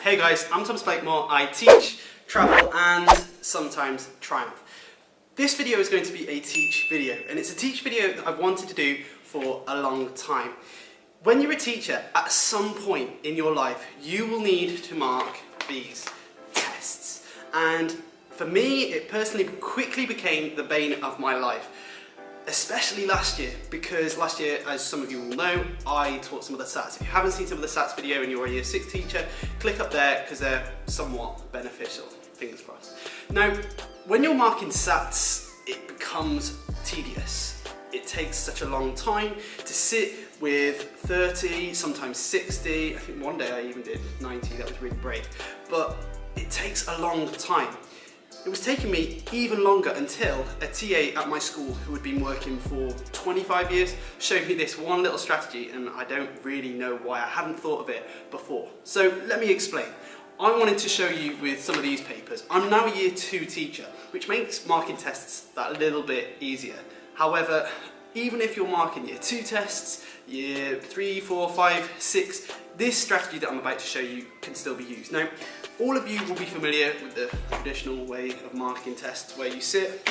Hey guys, I'm Blakemore. I teach, travel and sometimes triumph. This video is going to be a teach video, and it's a teach video that I've wanted to do for a long time. When you're a teacher, at some point in your life, you will need to mark these tests. And for me, it personally quickly became the bane of my life. Especially last year, because last year, as some of you will know, I taught some of the SATs. If you haven't seen some of the SATs video and you're a year 6 teacher, click up there because they're somewhat beneficial, fingers crossed. Now, when you're marking SATs, it becomes tedious. It takes such a long time to sit with 30, sometimes 60, I think one day I even did 90, that was really brave, but it takes a long time. It was taking me even longer until a TA at my school who had been working for 25 years showed me this one little strategy, and I don't really know why I hadn't thought of it before. So let me explain. I wanted to show you with some of these papers. I'm now a year 2 teacher, which makes marking tests that little bit easier. However, even if you're marking year 2 tests, year 3, 4, 5, 6, this strategy that I'm about to show you can still be used. Now, all of you will be familiar with the traditional way of marking tests, where you sit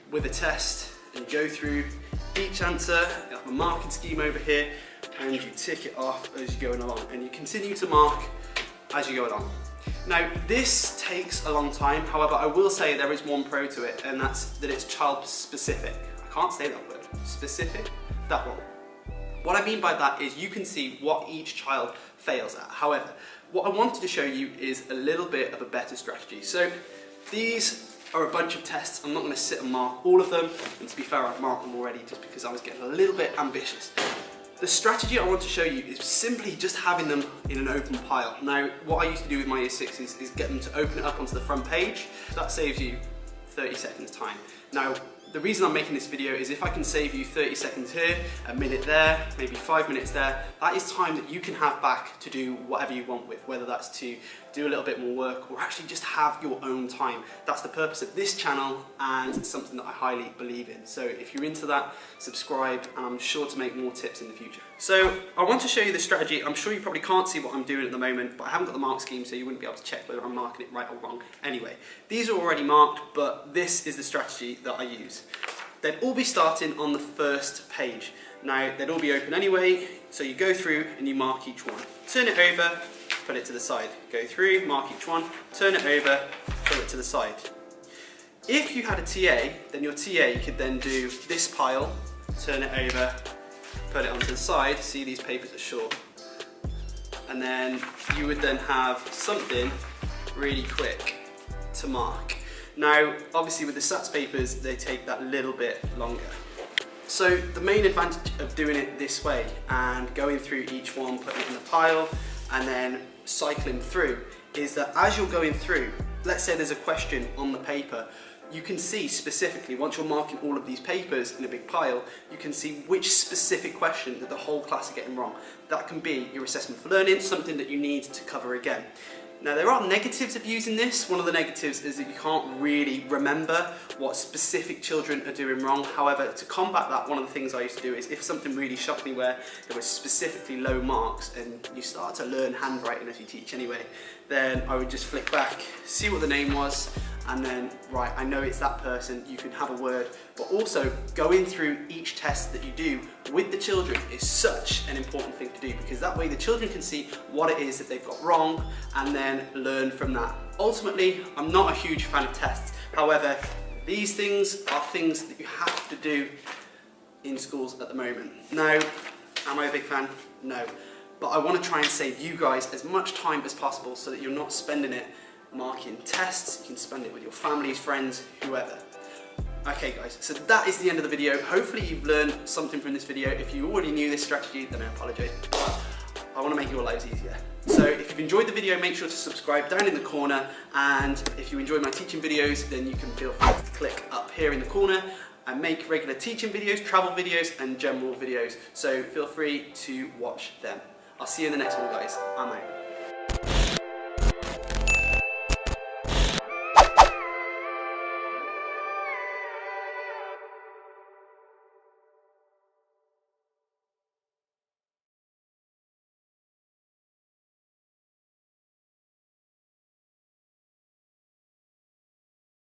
with a test and you go through each answer, you have a marking scheme over here, and you tick it off as you're going along, and you continue to mark as you go along. Now, this takes a long time. However, I will say there is one pro to it, and that's that it's child specific. I can't say that word. Specific? That one. What I mean by that is you can see what each child fails at. However, what I wanted to show you is a little bit of a better strategy. So these are a bunch of tests. I'm not going to sit and mark all of them, and to be fair, I've marked them already just because I was getting a little bit ambitious. The strategy I want to show you is simply just having them in an open pile. Now, what I used to do with my year 6s is get them to open it up onto the front page. That saves you 30 seconds time. Now, the reason I'm making this video is if I can save you 30 seconds here, a minute there, maybe 5 minutes there, that is time that you can have back to do whatever you want with, whether that's to do a little bit more work or actually just have your own time. That's the purpose of this channel, and it's something that I highly believe in. So if you're into that, subscribe, and I'm sure to make more tips in the future. So I want to show you the strategy. I'm sure you probably can't see what I'm doing at the moment, but I haven't got the mark scheme, so you wouldn't be able to check whether I'm marking it right or wrong. Anyway, these are already marked, but this is the strategy that I use. They'd all be starting on the first page. Now, they'd all be open anyway, so you go through and you mark each one. Turn it over, put it to the side. Go through, mark each one, turn it over, put it to the side. If you had a TA, then your TA could then do this pile, turn it over, put it onto the side. See, these papers are short. And then you would then have something really quick to mark. Now, obviously with the SATs papers, they take that little bit longer. So the main advantage of doing it this way and going through each one, putting it in the pile, and then cycling through, is that as you're going through, let's say there's a question on the paper, you can see specifically, once you're marking all of these papers in a big pile, you can see which specific question that the whole class are getting wrong. That can be your assessment for learning, something that you need to cover again. Now, there are negatives of using this. One of the negatives is that you can't really remember what specific children are doing wrong. However, to combat that, one of the things I used to do is if something really shocked me where there was specifically low marks, and you start to learn handwriting as you teach anyway, then I would just flick back, see what the name was, and then, right, I know it's that person, you can have a word. But also, going through each test that you do with the children is such an important thing to do, because that way the children can see what it is that they've got wrong and then learn from that. Ultimately, I'm not a huge fan of tests. However, these things are things that you have to do in schools at the moment. Now, am I a big fan? No. But I want to try and save you guys as much time as possible so that you're not spending it marking tests. You can spend it with your families, friends, whoever. Okay guys, so that is the end of the video. Hopefully you've learned something from this video. If you already knew this strategy, then I apologise. I want to make your lives easier. So if you've enjoyed the video, make sure to subscribe down in the corner, and if you enjoy my teaching videos, then you can feel free to click up here in the corner and make regular teaching videos, travel videos and general videos. So feel free to watch them. I'll see you in the next one guys. I'm out.